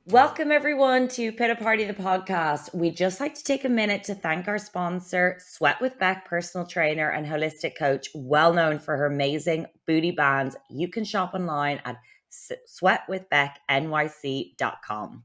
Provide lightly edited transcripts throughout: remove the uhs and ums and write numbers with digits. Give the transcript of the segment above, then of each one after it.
Welcome everyone to Pita Party the podcast. We'd just like to take a minute to thank our sponsor, Sweat with Beck personal trainer and holistic coach, well known for her amazing booty bands. You can shop online at sweatwithbecknyc.com.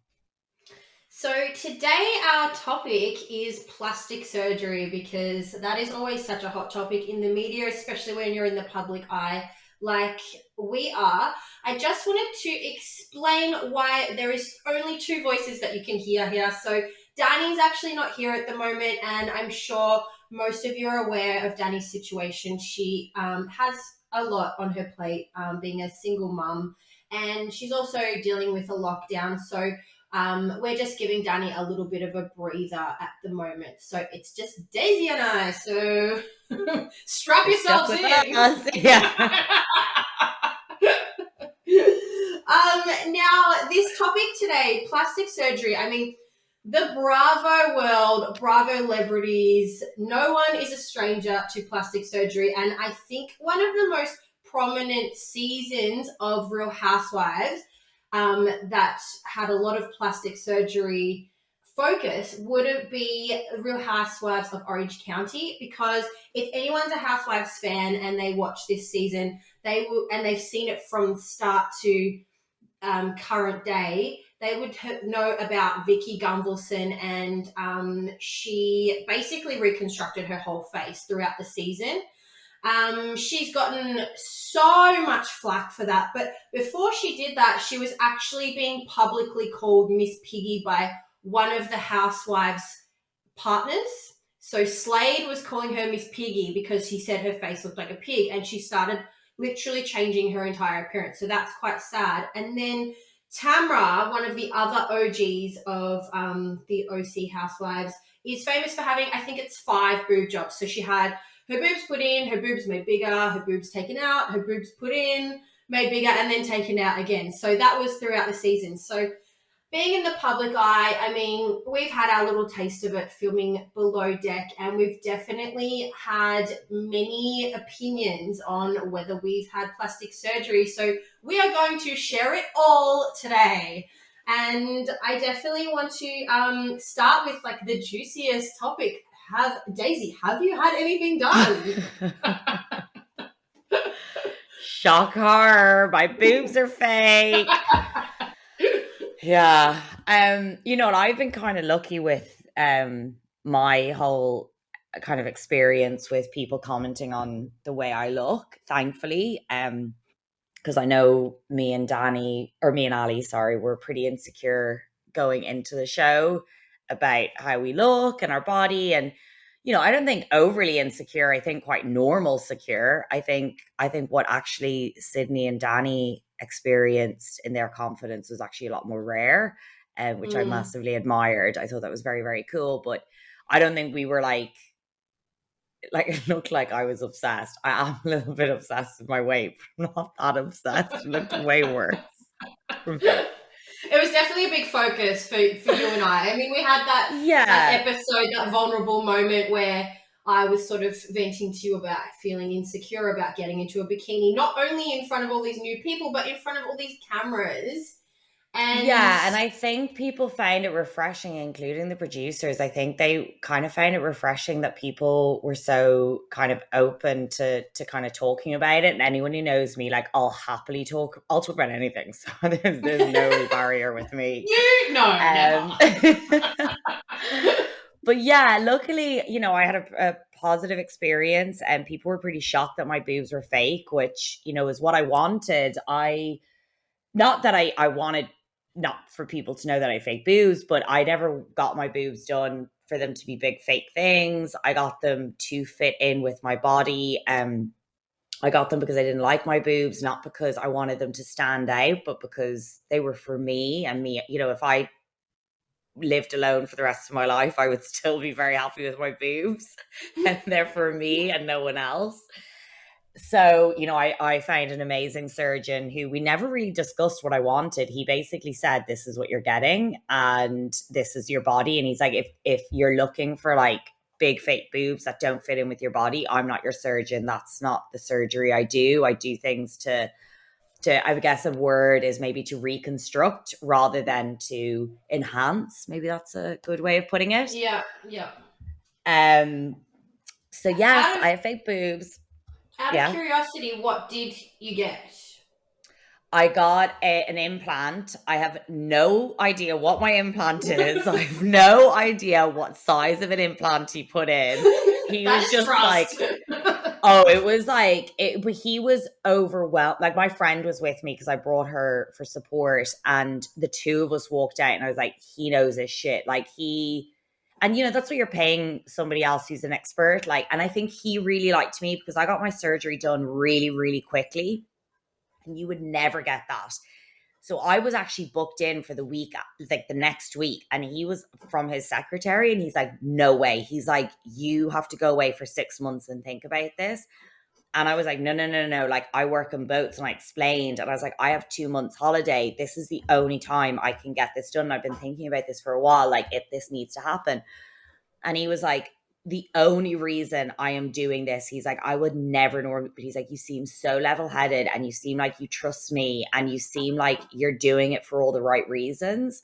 So today our topic is plastic surgery because that is always such a hot topic in the media, especially when you're in the public eye like we are. I just wanted to explain why there is only two voices that you can hear here. So Dani's actually not here at the moment, and I'm sure most of you are aware of Dani's situation. She has a lot on her plate, being a single mum, and she's also dealing with a lockdown. So we're just giving Dani a little bit of a breather at the moment. So it's just Daisy and I. So strap yourselves in. Yeah. Now, this topic today, plastic surgery. I mean, the Bravo world, Bravo celebrities, no one is a stranger to plastic surgery. And I think one of the most prominent seasons of Real Housewives that had a lot of plastic surgery focus would it be Real Housewives of Orange County, because if anyone's a Housewives fan and they watch this season, they will, and they've seen it from start to current day, they would know about Vicky Gumbelson, and she basically reconstructed her whole face throughout the season. She's gotten so much flack for that, but before she did that, she was actually being publicly called Miss Piggy by one of the housewives' partners. So Slade was calling her Miss Piggy because he said her face looked like a pig, and she started literally changing her entire appearance. So that's quite sad. And then Tamra, one of the other OGs of the OC Housewives, is famous for having, I think it's 5 boob jobs. So she had her boobs put in, her boobs made bigger, her boobs taken out, her boobs put in, made bigger, and then taken out again. So that was throughout the season. So being in the public eye, I mean, we've had our little taste of it filming Below Deck, and we've definitely had many opinions on whether we've had plastic surgery. So we are going to share it all today. And I definitely want to start with like the juiciest topic. Daisy, have you had anything done? Shock horror, my boobs are fake. Yeah. You know what? I've been kind of lucky with my whole kind of experience with people commenting on the way I look, thankfully. Because I know me and Alli, sorry, were pretty insecure going into the show about how we look and our body. And, you know, I don't think overly insecure. I think quite normal secure. I think what actually Sydney and Dani experienced in their confidence was actually a lot more rare, which I massively admired. I thought that was very, very cool. But I don't think we were like it looked like I was obsessed. I am a little bit obsessed with my weight, but I'm not that obsessed. It looked way worse. It was definitely a big focus for you and I. I mean, we had that episode, that vulnerable moment where I was sort of venting to you about feeling insecure about getting into a bikini, not only in front of all these new people, but in front of all these cameras. And I think people find it refreshing, including the producers. I think they kind of found it refreshing that people were so kind of open to kind of talking about it. And anyone who knows me, like, I'll talk about anything. So there's no barrier with me. Never. But yeah, luckily, you know, I had a positive experience, and people were pretty shocked that my boobs were fake, which, you know, is what I wanted. Not that I wanted not for people to know that I fake boobs, but I never got my boobs done for them to be big fake things. I got them to fit in with my body. I got them because I didn't like my boobs, not because I wanted them to stand out, but because they were for me. And me, you know, if I lived alone for the rest of my life, I would still be very happy with my boobs, and they're for me and no one else. So, you know, I found an amazing surgeon who, we never really discussed what I wanted. He basically said, this is what you're getting and this is your body. And he's like, if you're looking for like big fake boobs that don't fit in with your body, I'm not your surgeon. That's not the surgery I do. I do things to I guess a word is maybe to reconstruct rather than to enhance. Maybe that's a good way of putting it. Yeah, yeah. Um, so yes, Out of I have fake boobs. Yeah. curiosity, what did you get? I got an implant. I have no idea what my implant is. I have no idea what size of an implant he put in. He That was is just like, trust. oh, it was like he was overwhelmed. Like my friend was with me because I brought her for support, and the two of us walked out, and I was like, he knows his shit. Like and that's what you're paying somebody else who's an expert. Like, and I think he really liked me because I got my surgery done really, really quickly, and you would never get that. So I was actually booked in for the week, like the next week, and he was from his secretary, and he's like, no way. He's like, you have to go away for 6 months and think about this. And I was like, no, no, no, no. Like, I work in boats. And I explained, and I was like, I have 2 months holiday. This is the only time I can get this done. I've been thinking about this for a while. Like, if this needs to happen. And he was like, the only reason I am doing this, he's like, I would never normally, but he's like, you seem so level headed, and you seem like you trust me, and you seem like you're doing it for all the right reasons.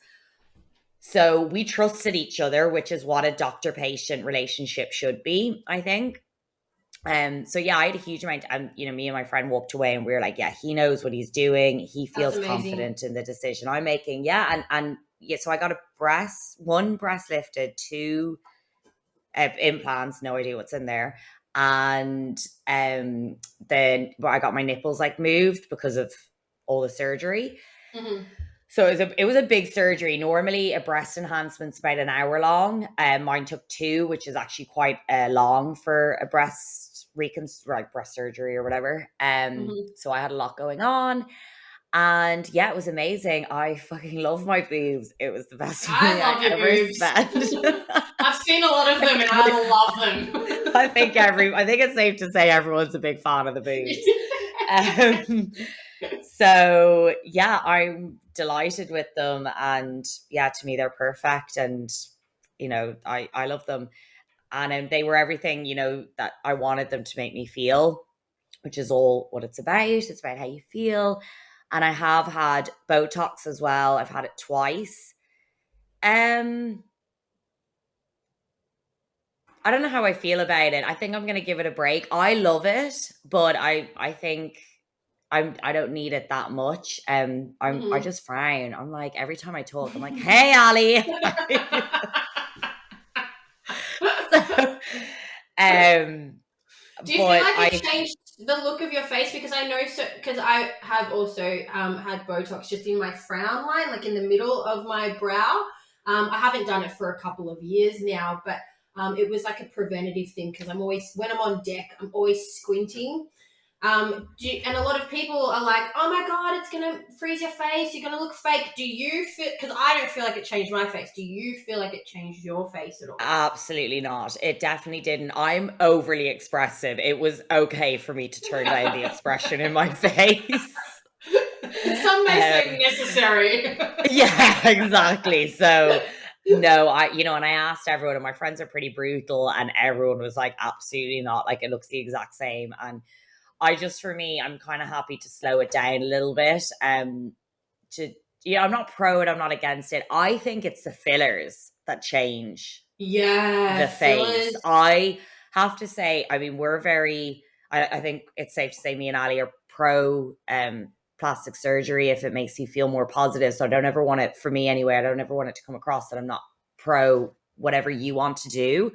So we trusted each other, which is what a doctor patient relationship should be, I think. So yeah, I had a huge amount, and me and my friend walked away, and we were like, yeah, he knows what he's doing. He That's feels amazing. confident in the decision I'm making. Yeah, and yeah, so I got one breast lifted, two implants, no idea what's in there, and then I got my nipples like moved because of all the surgery. Mm-hmm. So it was a big surgery. Normally, a breast enhancement's about an hour long. Mine took 2, which is actually quite long for a breast breast surgery or whatever. Mm-hmm. So I had a lot going on, and yeah, it was amazing. I fucking love my boobs. It was the best I money I love your ever boobs. spent. I've seen a lot of them and I love them. I think it's safe to say everyone's a big fan of the boobs. Um, so yeah, I'm delighted with them, and yeah, to me they're perfect, and I love them, and they were everything that I wanted them to make me feel, which is all what it's about. It's about how you feel. And I have had Botox as well. I've had it twice. I don't know how I feel about it. I think I'm going to give it a break. I love it, but I think I don't need it that much. I Mm-hmm. just frown. I'm like, every time I talk, I'm like, hey, Alli. So, Do you feel but like it I changed the look of your face? Because I know, so because I have also had Botox just in my frown line, like in the middle of my brow. I haven't done it for a couple of years now, but it was like a preventative thing because when I'm on deck, I'm always squinting. And a lot of people are like, oh my God, it's going to freeze your face. You're going to look fake. Do you feel, because I don't feel like it changed my face. Do you feel like it changed your face at all? absolutely not. It definitely didn't. I'm overly expressive. It was okay for me to turn down the expression in my face. Some may say Um, necessary. yeah, exactly. So no, and I asked everyone, and my friends are pretty brutal, and everyone was like, absolutely not. Like, it looks the exact same. And for me, I'm kind of happy to slow it down a little bit. To I'm not pro it, I'm not against it. I think it's the fillers that change Yeah, the face. fillers. I have to say, I mean, we're very, I think it's safe to say me and Alli are pro plastic surgery if it makes you feel more positive. So I don't ever want it, for me anyway, I don't ever want it to come across that I'm not pro whatever you want to do,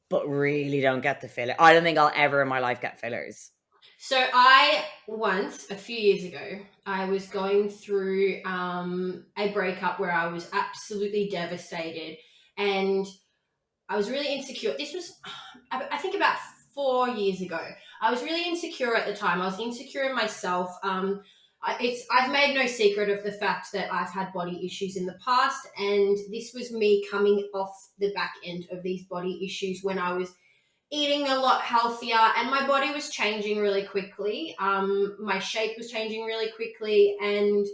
but really don't get the filler. I don't think I'll ever in my life get fillers. So I once, a few years ago, I was going through a breakup where I was absolutely devastated and I was really insecure. This was, I think, about 4 years ago. I was really insecure at the time. I was insecure in myself. I've made no secret of the fact that I've had body issues in the past, and this was me coming off the back end of these body issues when I was eating a lot healthier and my body was changing really quickly. My shape was changing really quickly, and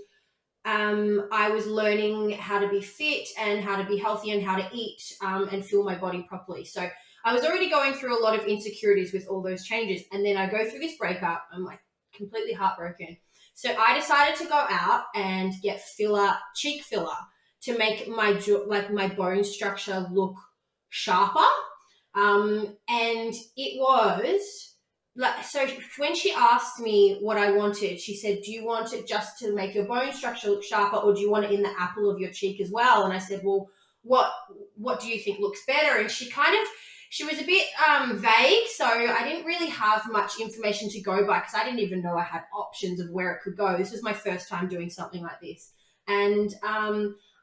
I was learning how to be fit and how to be healthy and how to eat and fuel my body properly. So I was already going through a lot of insecurities with all those changes. And then I go through this breakup. I'm like completely heartbroken. So I decided to go out and get cheek filler, to make my my bone structure look sharper. And it was like, so when she asked me what I wanted, she said, "Do you want it just to make your bone structure look sharper, or do you want it in the apple of your cheek as well?" And I said, "Well, what do you think looks better?" And she was a bit vague, so I didn't really have much information to go by, because I didn't even know I had options of where it could go. This was my first time doing something like this. And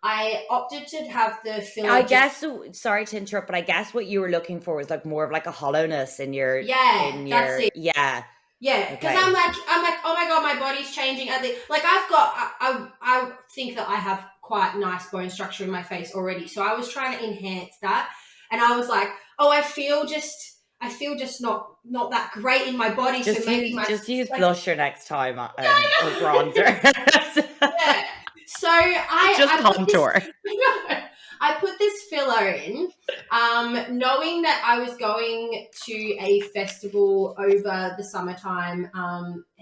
I opted to have the filler. I guess, so, sorry to interrupt, but I guess what you were looking for was like more of like a hollowness in your, that's it. Yeah. Yeah, because I'm like, oh my God, my body's changing. Like I think that I have quite nice bone structure in my face already. So I was trying to enhance that. And I was like, oh, I feel just not that great in my body. Just so maybe just use like, blusher next time, or bronzer. Yeah. So just contour. I put this filler in, knowing that I was going to a festival over the summertime.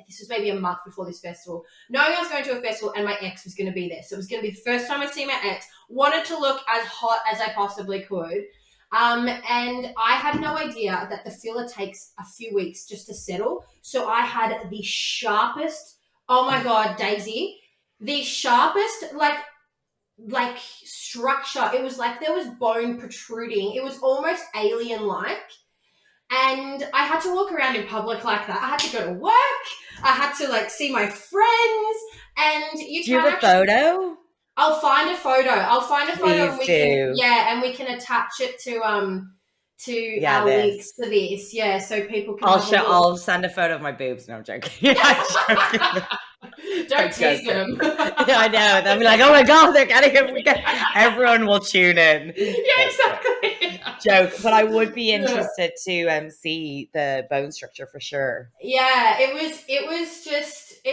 This was maybe a month before this festival. Knowing I was going to a festival and my ex was going to be there. So it was going to be the first time I'd see my ex. Wanted to look as hot as I possibly could. And I had no idea that the filler takes a few weeks just to settle. So I had the sharpest, oh my God, Daisy, the sharpest, like structure. It was like there was bone protruding. It was almost alien-like. And I had to walk around in public like that. I had to go to work. I had to like see my friends. And do you have a photo? I'll find a photo. Please and we can attach it to our links to this. Yeah, so people can. I'll send a photo of my boobs. No, I'm joking. Don't tease them. Yeah, I know. They'll be like, "Oh my God, they're getting it." Everyone will tune in. Yeah, exactly. Joke, but I would be interested to see the bone structure for sure. Yeah, it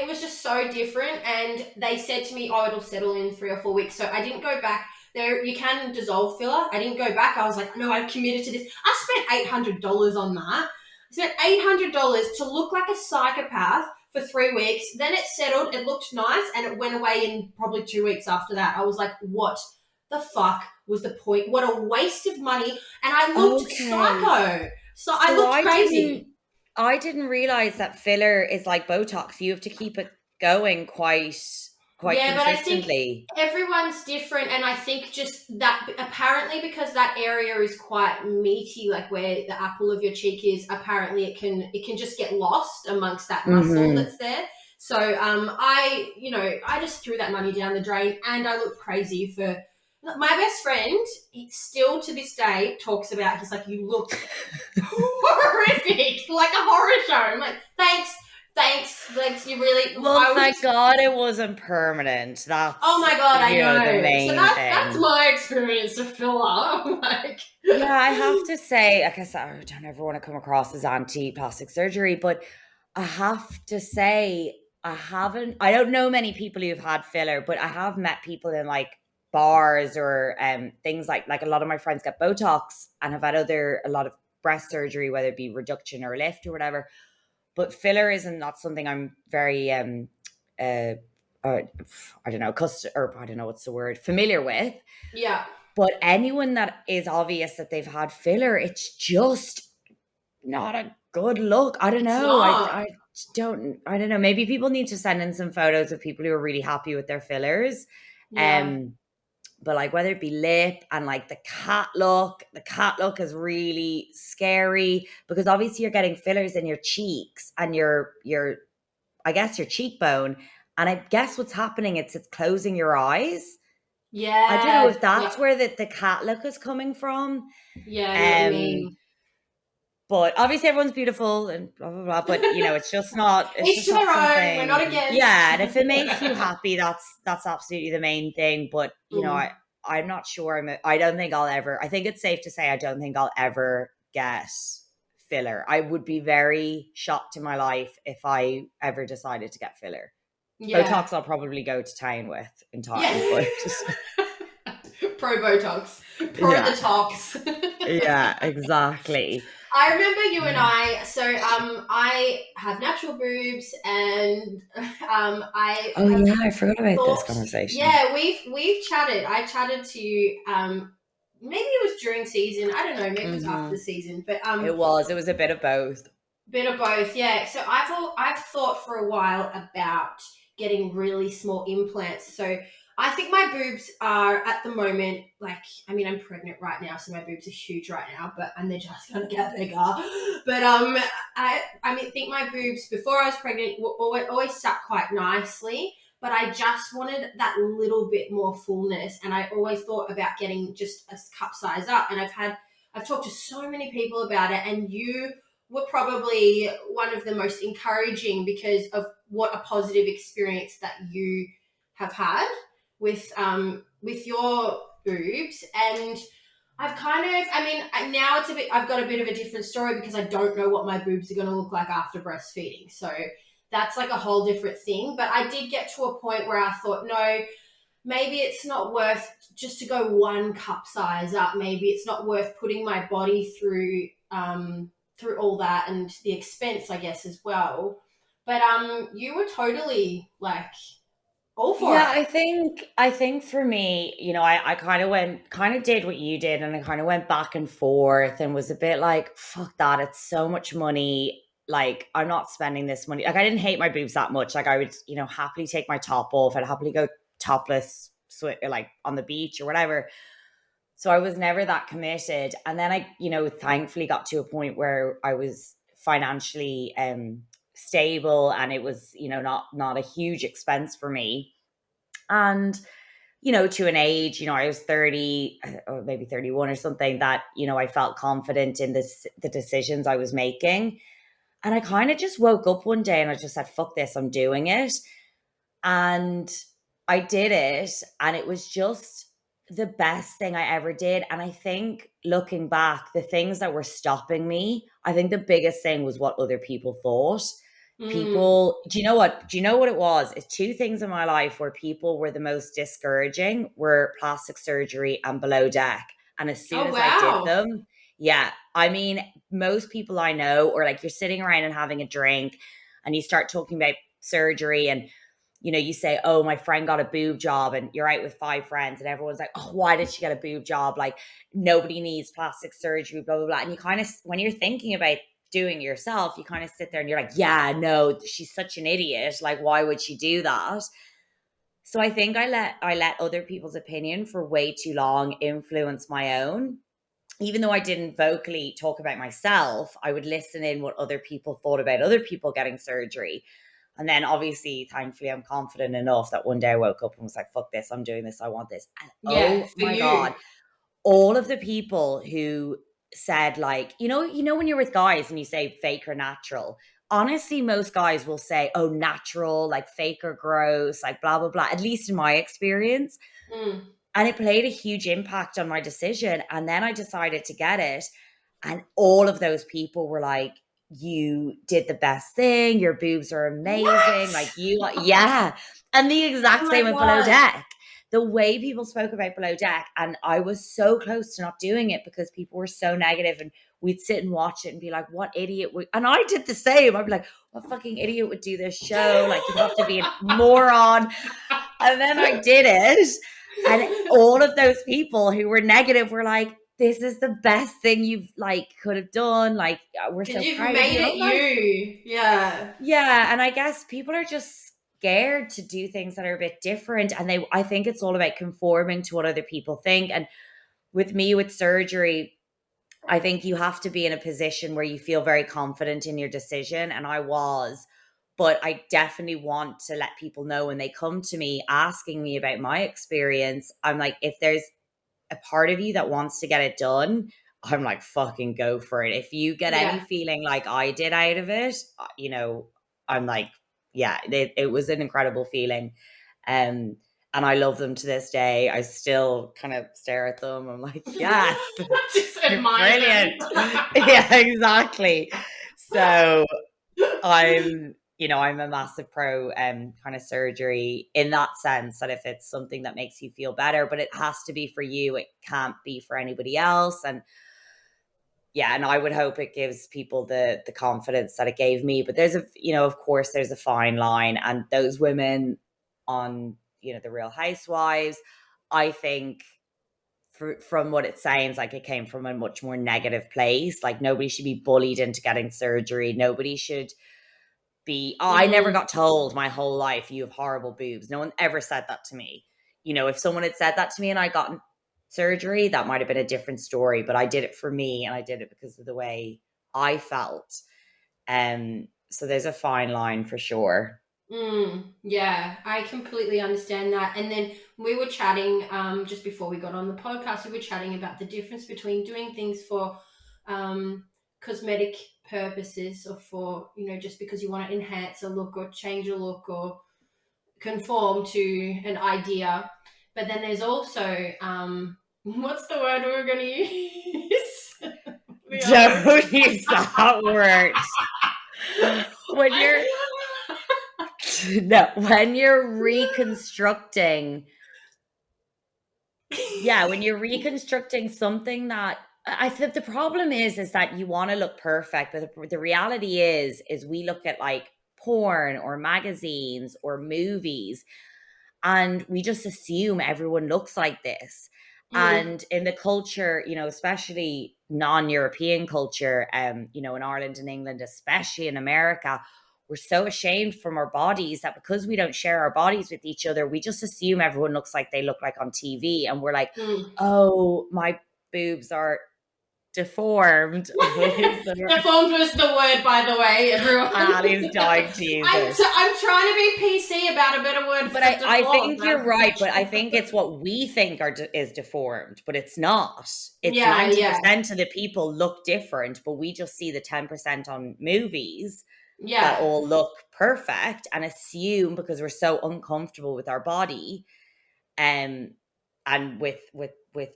was just so different, and they said to me, "Oh, it'll settle in 3 or 4 weeks." So I didn't go back. There, you can dissolve filler. I didn't go back. I was like, "No, I've committed to this." I spent $800 on that. I spent $800 to look like a psychopath for 3 weeks. Then it settled. It looked nice, and it went away in probably 2 weeks after that. I was like, "What the fuck was the point? What a waste of money!" And I looked psycho. So I looked crazy. I didn't realize that filler is like Botox. You have to keep it going quite consistently. But I think everyone's different, and I think just that apparently because that area is quite meaty, like where the apple of your cheek is, apparently it can just get lost amongst that muscle that's there. So I just threw that money down the drain, and I looked crazy for. My best friend, he still to this day talks about, he's like, "You look horrific, like a horror show." I'm like, thanks, like you really. Well, thank God it wasn't permanent. That's, oh my God, I know. The main so that's my experience of filler. I'm like, yeah, I have to say, I guess I don't ever want to come across as anti-plastic surgery, but I have to say, I don't know many people who've had filler, but I have met people in like bars or things like a lot of my friends get Botox and have had a lot of breast surgery, whether it be reduction or lift or whatever. But filler isn't not something I'm very I don't know, I don't know what's the word, familiar with. Yeah. But anyone that is obvious that they've had filler, it's just not a good look. I don't know. I don't know. Maybe people need to send in some photos of people who are really happy with their fillers. Yeah. But like whether it be lip and like the cat look is really scary because obviously you're getting fillers in your cheeks and your I guess your cheekbone, and I guess what's happening it's closing your eyes. Yeah, I don't know if that's where the cat look is coming from. Yeah, I know what you mean. But obviously everyone's beautiful and blah blah blah. But it's just not. It's each to their own. We're not against. Yeah, and if it makes you happy, that's absolutely the main thing. But I'm not sure. I don't think I'll ever. I think it's safe to say I don't think I'll ever get filler. I would be very shocked in my life if I ever decided to get filler. Yeah. Botox I'll probably go to town with entirely. Yeah. Pro Botox. Pro the tox. Yeah, exactly. I remember you and I have natural boobs, and I Oh have yeah, I forgot about this thought, conversation. yeah, we've chatted. I chatted to you, maybe it was during season, I don't know, maybe it was after the season, but It was a bit of both. bit of both, yeah. So I've thought for a while about getting really small implants. So I think my boobs are at the moment, like, I mean, I'm pregnant right now, so my boobs are huge right now, but and they're just gonna get bigger. But I mean, think my boobs before I was pregnant were always sat quite nicely, but I just wanted that little bit more fullness, and I always thought about getting just a cup size up. And I've talked to so many people about it, and you were probably one of the most encouraging because of what a positive experience that you have had with your boobs. And I've kind of, I mean, now it's a bit, I've got a bit of a different story because I don't know what my boobs are going to look like after breastfeeding. So that's like a whole different thing. But I did get to a point where I thought, no, maybe it's not worth just to go one cup size up. Maybe it's not worth putting my body through all that and the expense, I guess, as well. But you were totally like all for Yeah, it. I think for me, I kind of did what you did, and I kind of went back and forth and was a bit like, fuck that, it's so much money. Like, I'm not spending this money. Like, I didn't hate my boobs that much. Like, I would, happily take my top off. I'd happily go topless, like on the beach or whatever. So I was never that committed. And then I, thankfully got to a point where I was financially stable, and it was, not a huge expense for me. And to an age, I was 30 or maybe 31 or something, that, I felt confident in the decisions I was making. And I kind of just woke up one day and I just said, fuck this, I'm doing it. And I did it, and it was just the best thing I ever did. And I think looking back, the things that were stopping me, I think the biggest thing was what other people thought. Mm. People, do you know what? Do you know what it was? It's two things in my life where people were the most discouraging were plastic surgery and below deck. And as soon Oh, as I did wow. them, yeah, I mean, most people I know, or like you're sitting around and having a drink and you start talking about surgery, and you say, oh, my friend got a boob job, and you're out with five friends and everyone's like, oh, why did she get a boob job? Like, nobody needs plastic surgery, blah, blah, blah. And you kind of, when you're thinking about doing it yourself, you kind of sit there and you're like, yeah, no, she's such an idiot. Like, why would she do that? So I think I let other people's opinion for way too long influence my own. Even though I didn't vocally talk about myself, I would listen in what other people thought about other people getting surgery. And then obviously, thankfully, I'm confident enough that one day I woke up and was like, fuck this, I'm doing this, I want this. And Yeah, oh for my you. God, all of the people who said, like, when you're with guys and you say fake or natural, honestly, most guys will say, oh, natural, like fake or gross, like blah, blah, blah, at least in my experience. Mm. And it played a huge impact on my decision. And then I decided to get it. And all of those people were like, you did the best thing. Your boobs are amazing. Like, What? yeah. And the Oh exact my same with Below God. Deck. The way people spoke about Below Deck. And I was so close to not doing it because people were so negative, and we'd sit and watch it and be like, what idiot would, and I did the same. I'd be like, what fucking idiot would do this show? Like, you'd have to be a moron. And then I did it. And all of those people who were negative were like, this is the best thing you've like could have done. Like, we're Because so you've proud of made you. And it I'm like, you. Yeah. yeah. And I guess people are just scared to do things that are a bit different. And I think it's all about conforming to what other people think. And with me, with surgery, I think you have to be in a position where you feel very confident in your decision. And I was. But I definitely want to let people know when they come to me asking me about my experience, I'm like, if there's a part of you that wants to get it done, I'm like, fucking go for it. If you get any Yeah. feeling like I did out of it, I'm like, yeah, it was an incredible feeling. Um, and I love them to this day. I still kind of stare at them. I'm like, yes, Just you're admire them. brilliant. Yeah, exactly. So I'm a massive pro kind of surgery in that sense, that if it's something that makes you feel better, but it has to be for you, it can't be for anybody else. And yeah, and I would hope it gives people the confidence that it gave me. But there's of course, there's a fine line, and those women on, the Real Housewives, I think, from what it sounds like, it came from a much more negative place. Like, nobody should be bullied into getting surgery. Nobody should be. Oh, I never got told my whole life you have horrible boobs. No one ever said that to me. If someone had said that to me and I got surgery, that might have been a different story. But I did it for me, and I did it because of the way I felt. So there's a fine line for sure. Yeah, I completely understand that. And then we were chatting just before we got on the podcast, we were chatting about the difference between doing things for cosmetic purposes, or for, just because you want to enhance a look or change a look or conform to an idea. But then there's also, what's the word we were going to use? Don't use that word. When you're reconstructing, when you're reconstructing something that, I think the problem is that you want to look perfect, but the reality is we look at like porn or magazines or movies, and we just assume everyone looks like this. And in the culture, especially non-European culture, in Ireland and England, especially in America, we're so ashamed from our bodies that because we don't share our bodies with each other, we just assume everyone looks like they look like on TV. And we're like, oh, my boobs are deformed. Deformed was the word, by the way, everyone. Alli's dying to use it. I'm trying to be PC about a better word. But I think you're right. But I think it's what we think is deformed, but it's not. It's 90% of the people look different, but we just see the 10% on movies that all look perfect and assume, because we're so uncomfortable with our body, and with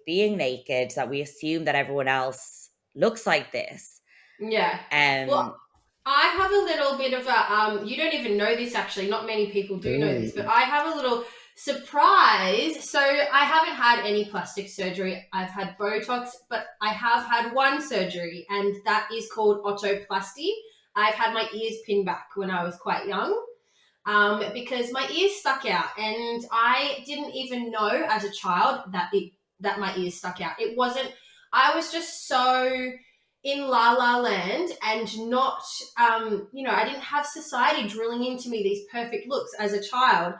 being naked, that we assume that everyone else looks like this. Yeah. Well, I have a little bit of a you don't even know this, actually. Not many people do know this, but I have a little surprise. So I haven't had any plastic surgery. I've had Botox, but I have had one surgery, and that is called Otoplasty. I've had my ears pinned back when I was quite young, because my ears stuck out, and I didn't even know as a child that my ears stuck out. It wasn't. I was just so in la la land, and not, I didn't have society drilling into me these perfect looks as a child.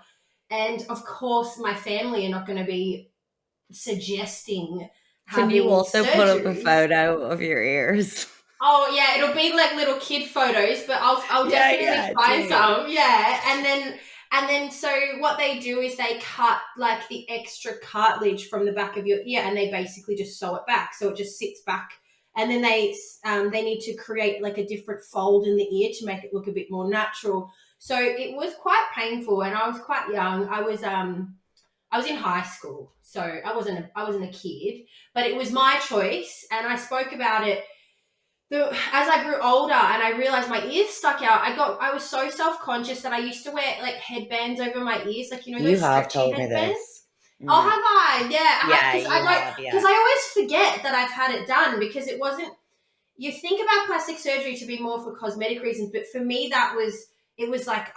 And of course, my family are not going to be suggesting. Can you also put up a photo of your ears? Oh yeah, it'll be like little kid photos, but I'll definitely find some. Yeah, and then so what they do is they cut like the extra cartilage from the back of your ear, and they basically just sew it back, so it just sits back. And then they need to create like a different fold in the ear to make it look a bit more natural. So it was quite painful, and I was quite young. I was in high school, so I wasn't a kid, but it was my choice, and I spoke about it. As I grew older and I realized my ears stuck out, I was so self-conscious that I used to wear like headbands over my ears, like, those stretchy headbands. Oh, have I? Yeah. Because I always forget that I've had it done, because it wasn't. You think about plastic surgery to be more for cosmetic reasons, but for me it was like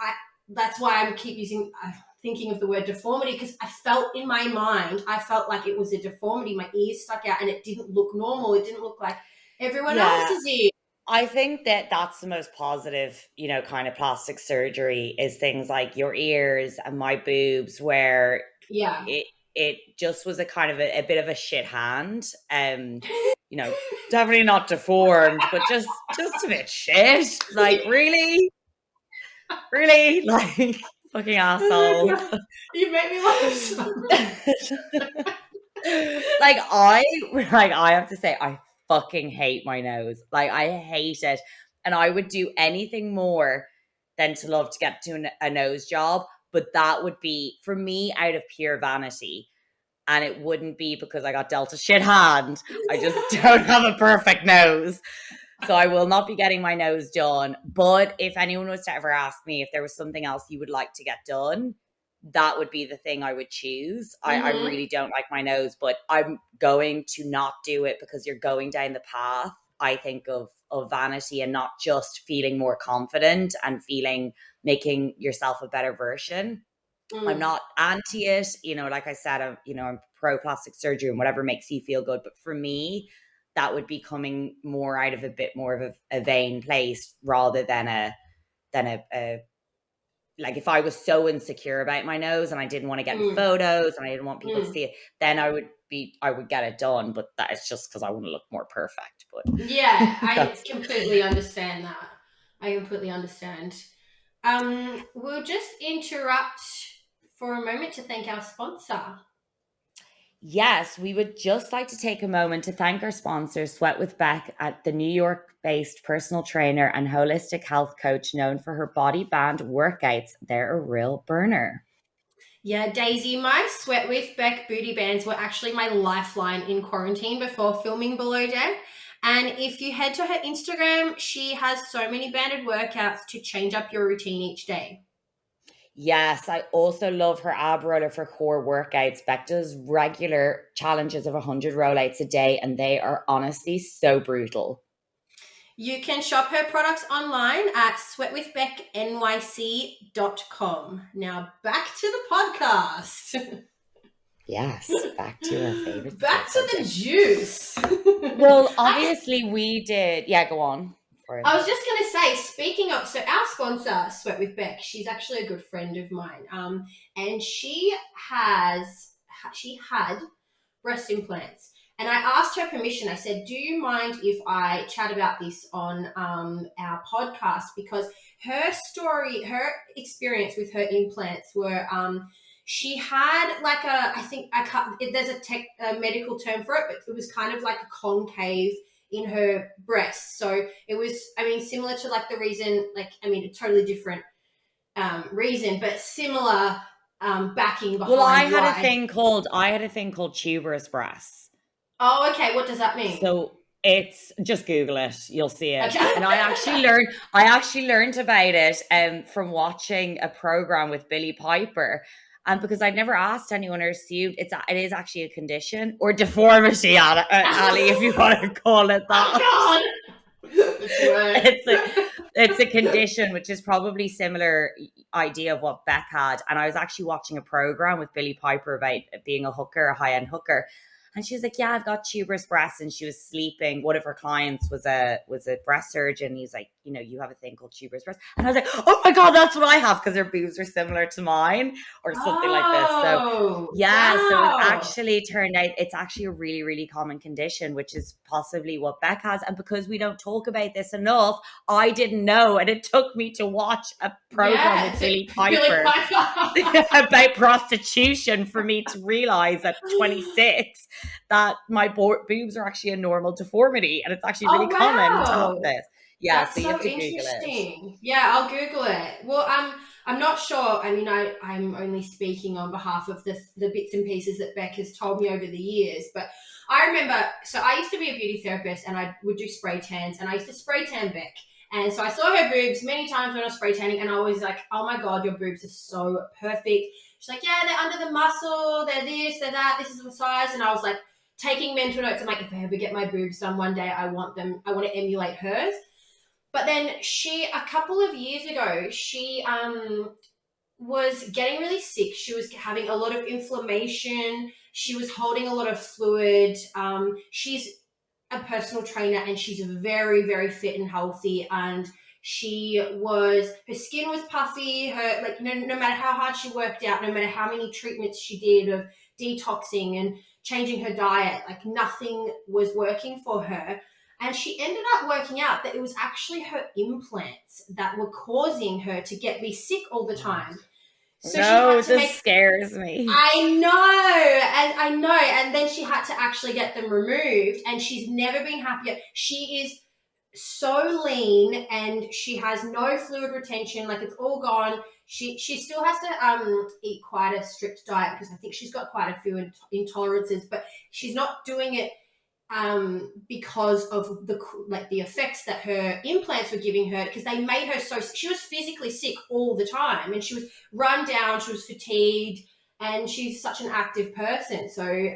that's why I keep thinking of the word deformity, because I felt in my mind, like it was a deformity. My ears stuck out and it didn't look normal. It didn't look like everyone else's ears. I think that's the most positive, kind of plastic surgery, is things like your ears and my boobs, where it just was a kind of a bit of a shit hand. Definitely not deformed, but just a bit shit. Like, really, like, fucking asshole. You make me laugh so much. I have to say, I fucking hate my nose. Like, I hate it. And I would do anything more than to love to get to a nose job. But that would be, for me, out of pure vanity. And it wouldn't be because I got dealt a shit hand. I just don't have a perfect nose. So I will not be getting my nose done. But if anyone was to ever ask me if there was something else you would like to get done, that would be the thing I would choose. I really don't like my nose, but I'm going to not do it because you're going down the path I think, of vanity and not just feeling more confident and making yourself a better version. I'm not anti it, like I said, I'm pro plastic surgery and whatever makes you feel good. But for me, that would be coming more out of a bit more of a vain place rather than a like, if I was so insecure about my nose and I didn't want to get in photos and I didn't want people to see it, then I would get it done. But that is just because I want to look more perfect. But yeah, I completely understand that. I completely understand. We'll just interrupt for a moment to thank our sponsor. Yes, we would just like to take a moment to thank our sponsor, Sweat with Beck, at the New York-based personal trainer and holistic health coach known for her body band workouts. They're a real burner. Yeah, Daisy, my Sweat with Beck booty bands were actually my lifeline in quarantine before filming Below Deck. And if you head to her Instagram, she has so many banded workouts to change up your routine each day. Yes, I also love her ab roller for core workouts. Beck does regular challenges of 100 rollouts a day, and they are honestly so brutal. You can shop her products online at sweatwithbecknyc.com. Now back to the podcast. Yes, back to our favorite. Back to the juice. Well, obviously we did. Yeah, go on. I was just going to say, speaking of, so our sponsor, Sweat with Beck, she's actually a good friend of mine. And she had breast implants. And I asked her permission. I said, do you mind if I chat about this on our podcast? Because her story, her experience with her implants were, she had like there's a medical term for it, but it was kind of like a concave in her breast. So it was, similar to like the reason, a totally different reason, but similar backing behind. Well, I had a thing called tuberous breasts. Oh, okay. What does that mean? So it's, just Google it, you'll see it. Okay. And I actually learned about it from watching a program with Billy Piper. And because I'd never asked anyone or assumed it is actually a condition or deformity, Alli, if you want to call it that. Oh, It's a condition, which is probably similar idea of what Beck had. And I was actually watching a program with Billy Piper about being a high-end hooker. And she was like, yeah, I've got tuberous breasts. And she was sleeping. One of her clients was a breast surgeon. He's like, you have a thing called tuberous breasts. And I was like, oh my God, that's what I have, because her boobs are similar to mine or something like this. So yeah, wow. So it actually turned out it's actually a really, really common condition, which is possibly what Beck has. And because we don't talk about this enough, I didn't know. And it took me to watch a program with Billy Piper about prostitution for me to realize at 26 that my boobs are actually a normal deformity, and it's actually really common to have this. Yeah, that's so you have to interesting. Google it. Yeah, I'll Google it. Well, I'm not sure. I'm only speaking on behalf of the bits and pieces that Beck has told me over the years. But I remember, so I used to be a beauty therapist, and I would do spray tans, and I used to spray tan Beck. And so I saw her boobs many times when I was spray tanning, and I was like, oh my God, your boobs are so perfect. She's like, yeah, they're under the muscle, they're this, they're that, this is the size. And I was like, taking mental notes. I'm like, if I ever get my boobs done one day, I want to emulate hers. But then a couple of years ago, she was getting really sick. She was having a lot of inflammation. She was holding a lot of fluid. She's a personal trainer, and she's very, very fit and healthy. And her skin was puffy. Her, no matter how hard she worked out, no matter how many treatments she did of detoxing and changing her diet, nothing was working for her. And she ended up working out that it was actually her implants that were causing her to be sick all the time. So this scares me. I know. And then she had to actually get them removed, and she's never been happier. She is so lean, and she has no fluid retention. It's all gone. She still has to eat quite a strict diet, because I think she's got quite a few intolerances, but she's not doing it because of the effects that her implants were giving her, because they made her so she was physically sick all the time, and she was run down, she was fatigued, and she's such an active person. So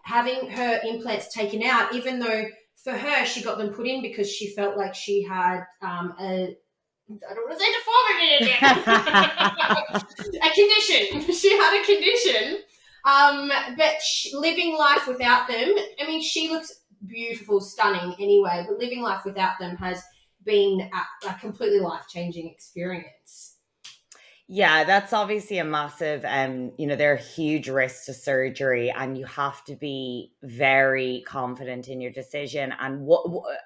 having her implants taken out, even though for her, she got them put in because she felt like she had a, I don't want to say deformity, a condition. She had a condition, but living life without them, I mean, she looks beautiful, stunning anyway, but living life without them has been a completely life-changing experience. Yeah, that's obviously a massive, there are huge risks to surgery, and you have to be very confident in your decision. And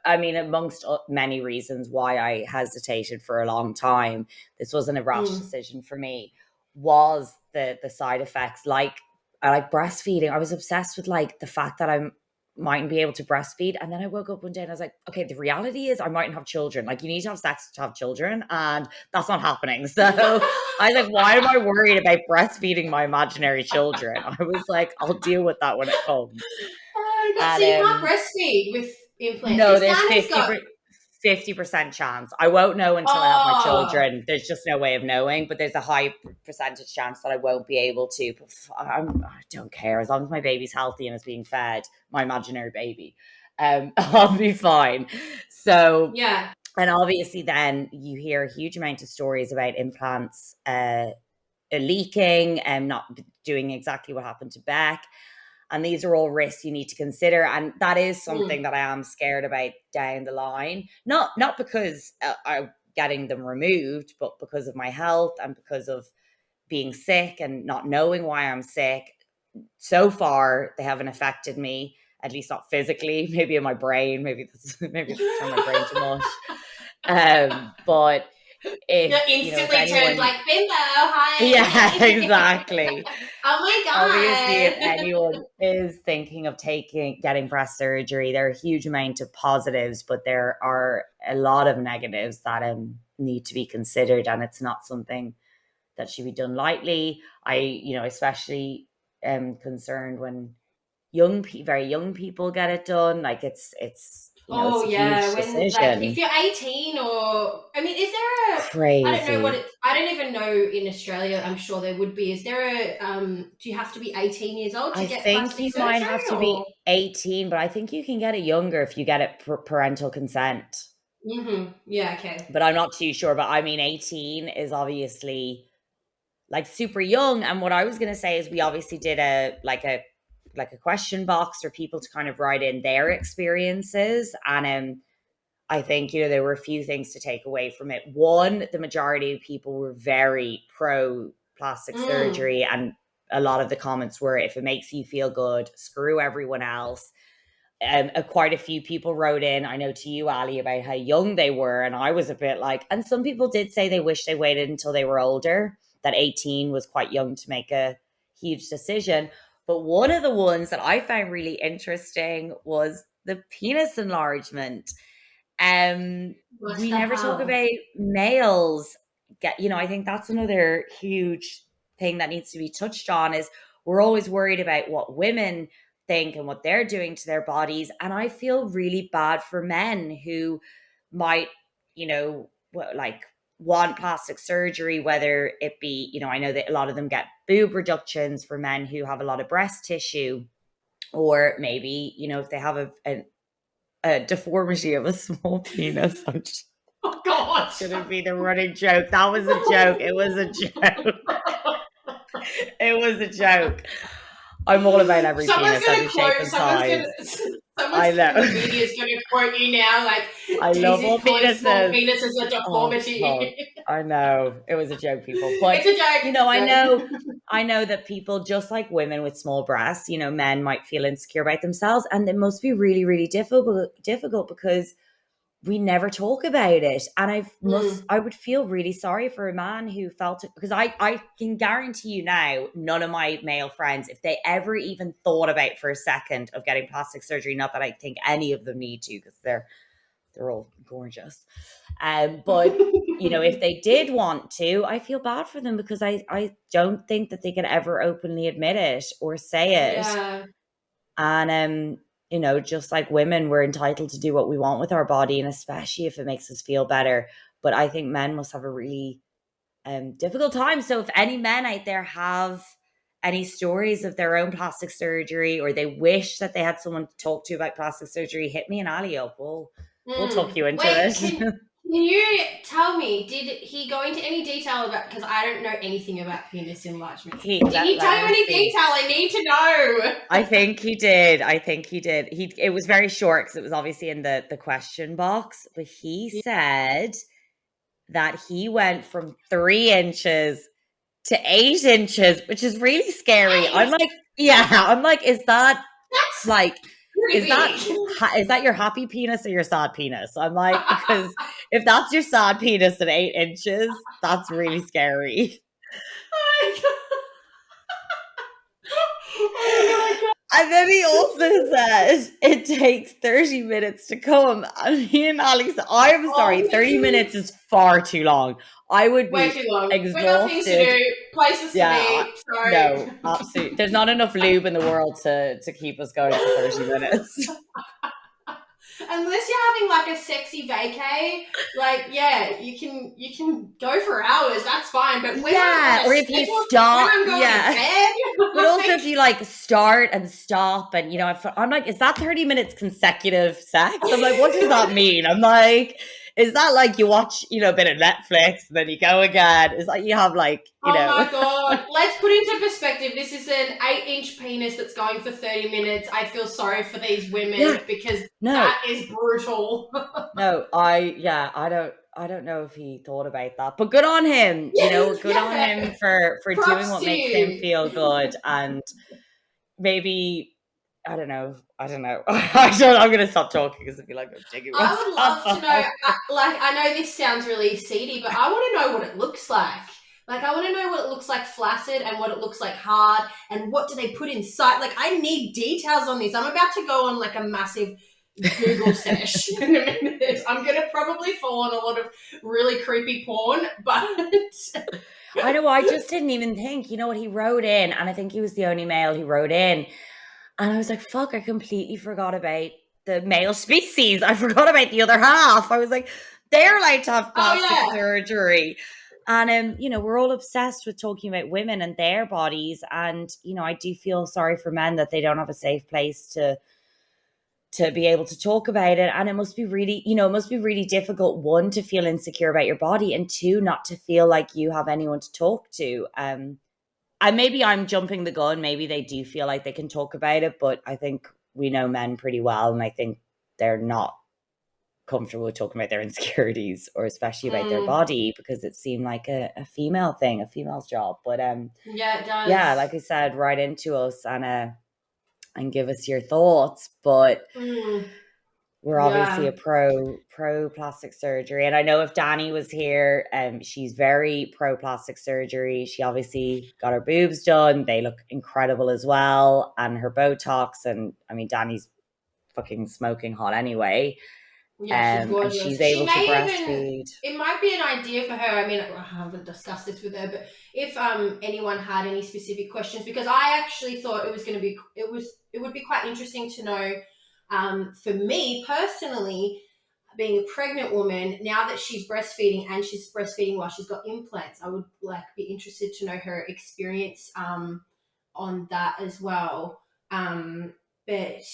I mean, amongst many reasons why I hesitated for a long time, this wasn't a rash decision for me, was the side effects. Like, I like breastfeeding. I was obsessed with like the fact that I mightn't be able to breastfeed. And then I woke up one day and I was like, okay, the reality is I mightn't have children. Like, you need to have sex to have children, and that's not happening. So I was like, why am I worried about breastfeeding my imaginary children? I was like, I'll deal with that when it comes. Oh, And, so you can't breastfeed with implants? no, there's Dani's got 50% chance. I won't know until I have my children. There's just no way of knowing, but there's a high percentage chance that I won't be able to. But I don't care. As long as my baby's healthy and is being fed, my imaginary baby, I'll be fine. So, yeah. And obviously then you hear a huge amount of stories about implants leaking and not doing exactly what happened to Beck. And these are all risks you need to consider. And that is something that I am scared about down the line. Not because I'm getting them removed, but because of my health and because of being sick and not knowing why I'm sick. So far, they haven't affected me, at least not physically. Maybe in my brain. Maybe it's turned my brain to mush. But if you're instantly turned like bimbo, hi. Yeah, exactly. Oh my god. Obviously, if anyone is thinking of getting breast surgery, there are a huge amount of positives, but there are a lot of negatives that need to be considered, and it's not something that should be done lightly. I especially concerned when very young people get it done. Like, it's it's a huge decision. Like, if you're 18, or I mean, is there a crazy? I don't know what I don't even know in Australia. I'm sure there would be. Is there a do you have to be 18 years old to get plastic surgery? I think you might have to be 18, but I think you can get it younger if you get it parental consent. Yeah, okay. But I'm not too sure. But I mean, 18 is obviously like super young. And what I was going to say is we obviously did a question box for people to kind of write in their experiences. And I think, there were a few things to take away from it. One, the majority of people were very pro plastic surgery. And a lot of the comments were, if it makes you feel good, screw everyone else. Quite a few people wrote in, I know to you, Alli, about how young they were. And I was a bit like, and some people did say they wish they waited until they were older, that 18 was quite young to make a huge decision. But one of the ones that I found really interesting was the penis enlargement. We never talk about males. I think that's another huge thing that needs to be touched on, is we're always worried about what women think and what they're doing to their bodies. And I feel really bad for men who might, want plastic surgery, whether it be, I know that a lot of them get boob reductions for men who have a lot of breast tissue, or maybe, if they have a deformity of a small penis. Oh God! It's gonna be the running joke. That was a joke. It was a joke. It was a joke. I'm all about every penis, every shape and size. I know. The media is going to quote you now, like, I love all penises. Small penis is a deformity. Oh, I know. It was a joke, people. But it's a joke. I know that people, just like women with small breasts, men might feel insecure about themselves, and it must be really, really difficult because we never talk about it. And I would feel really sorry for a man who felt it, because I can guarantee you now, none of my male friends, if they ever even thought about for a second of getting plastic surgery, not that I think any of them need to, because they're all gorgeous. But if they did want to, I feel bad for them, because I don't think that they can ever openly admit it or say it. Yeah. And just like women, we're entitled to do what we want with our body, and especially if it makes us feel better. But I think men must have a really difficult time. So if any men out there have any stories of their own plastic surgery, or they wish that they had someone to talk to about plastic surgery, hit me and Alli up. We'll talk you into Wait, it. can you tell me, did he go into any detail about, because I don't know anything about penis enlargement. Did he tell you any detail? I need to know. I think he did. It was very short because it was obviously in the question box, but he said that he went from 3 inches to 8 inches, which is really scary. I'm like, is that That's like, pretty is big. that your happy penis or your sad penis? I'm like, because if that's your sad penis at 8 inches, that's really scary. Oh my god. And then he also said it takes 30 minutes to come. And me and Alli said, I'm sorry, 30 minutes is far too long. I would Way be too long. We got things to exhausted. do, places to be. Sorry. No, absolutely. There's not enough lube in the world to keep us going for 30 minutes. Unless you're having like a sexy vacay, like you can go for hours. That's fine. But when or if you stop, when I'm going to bed, but also if you like start and stop, and you know, I'm like, is that 30 minutes consecutive sex? I'm like, what does that mean? I'm like, is that like you watch, you know, a bit of Netflix and then you go again? Is like you have like, you know. Oh my god. Let's put into perspective. This is an 8-inch penis that's going for 30 minutes. I feel sorry for these women because that is brutal. I don't know if he thought about that, but good on him. You know, good on him for Props doing what makes him feel good, and maybe I don't know. I'm going to stop talking because I feel like I'm digging myself. I would love to know. I know this sounds really seedy, but I want to know what it looks like. Like, I want to know what it looks like flaccid and what it looks like hard, and what do they put inside. Like, I need details on this. I'm about to go on like a massive Google search in a minute. I'm going to probably fall on a lot of really creepy porn, but I know. I just didn't even think. You know what, he wrote in, and I think he was the only male who wrote in. And I was like, fuck, I completely forgot about the male species. I forgot about the other half. I was like, they're allowed to have plastic surgery. And, you know, we're all obsessed with talking about women and their bodies. And, you know, I do feel sorry for men that they don't have a safe place to be able to talk about it. And it must be really, you know, it must be really difficult, one, to feel insecure about your body, and two, not to feel like you have anyone to talk to. And maybe I'm jumping the gun. Maybe they do feel like they can talk about it, but I think we know men pretty well, and I think they're not comfortable with talking about their insecurities, or especially about their body, because it seemed like a female thing, a female's job. But yeah, it does. Yeah, like I said, write into us and give us your thoughts. But we're obviously a pro plastic surgery. And I know if Dani was here, she's very pro plastic surgery. She obviously got her boobs done. They look incredible as well. And her Botox. And I mean, Dani's fucking smoking hot anyway. Yeah, she's gorgeous. And she's able to breastfeed. It might be an idea for her. I mean, I haven't discussed this with her, but if anyone had any specific questions, because I actually thought it would be quite interesting to know. For me personally, being a pregnant woman, now that she's breastfeeding, and she's breastfeeding while she's got implants, I would be interested to know her experience on that as well. But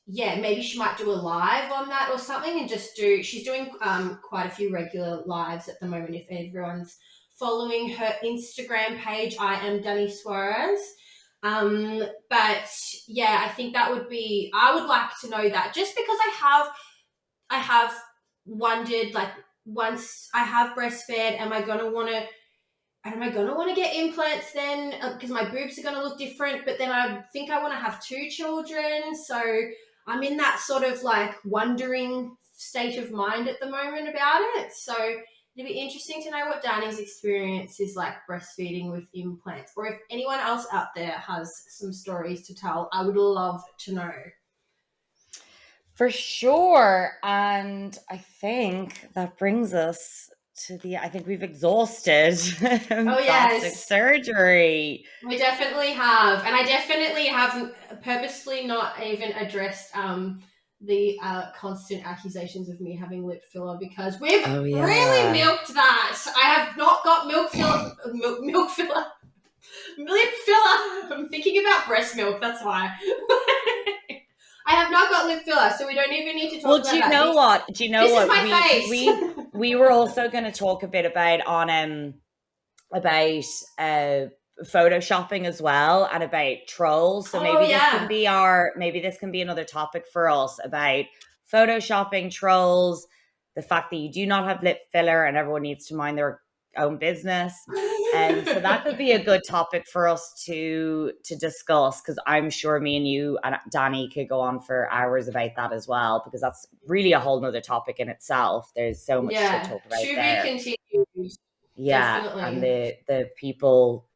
yeah, maybe she might do a live on that or something, and she's doing quite a few regular lives at the moment. If everyone's following her Instagram page, I am Dani Soares. But yeah, I think I would like to know that, just because I have wondered, like, once I have breastfed, am I going to want to get implants then? Because my boobs are going to look different, but then I think I want to have 2 children. So I'm in that sort of like wondering state of mind at the moment about it. So it'd be interesting to know what Dani's experience is like breastfeeding with implants, or if anyone else out there has some stories to tell, I would love to know. For sure. And I think that brings us to I think we've exhausted plastic surgery. We definitely have. And I definitely have purposely not even addressed the constant accusations of me having lip filler, because we've really milked that. I have not got lip filler thinking about breast milk. That's why. I have not got lip filler, so we don't even need to talk about that. Do you know what? This is my face. We were also going to talk a bit about photoshopping as well, and about trolls. So maybe this can be another topic for us about photoshopping, trolls, the fact that you do not have lip filler and everyone needs to mind their own business. And so that could be a good topic for us to discuss, because I'm sure me and you and Dani could go on for hours about that as well, because that's really a whole nother topic in itself. There's so much to talk about there. To be continued. Yeah, definitely. And the people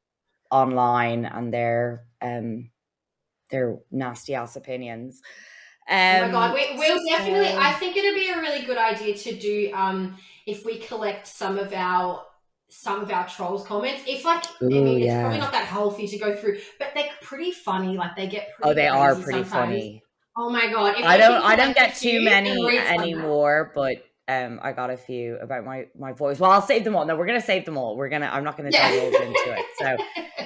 online and their nasty ass opinions. Oh my God, we'll definitely. I think it'd be a really good idea to do if we collect some of our trolls comments. It's like, it's probably not that healthy to go through, but they're pretty funny. Like they get pretty. Oh, they are pretty funny. Oh my God, I don't get too many anymore, but I got a few about my voice. Well, I'll save them all. No, we're gonna save them all. I'm not gonna divulge into it. So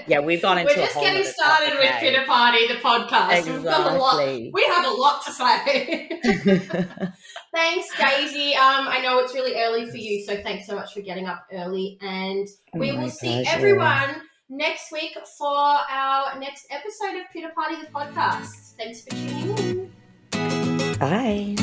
yeah, we've gone into. We're just getting started with Pita Party, the podcast. Exactly. We have a lot to say. Thanks, Daisy. I know it's really early for you, so thanks so much for getting up early. And we will see everyone next week for our next episode of Pita Party, the podcast. Thanks for tuning in. Bye.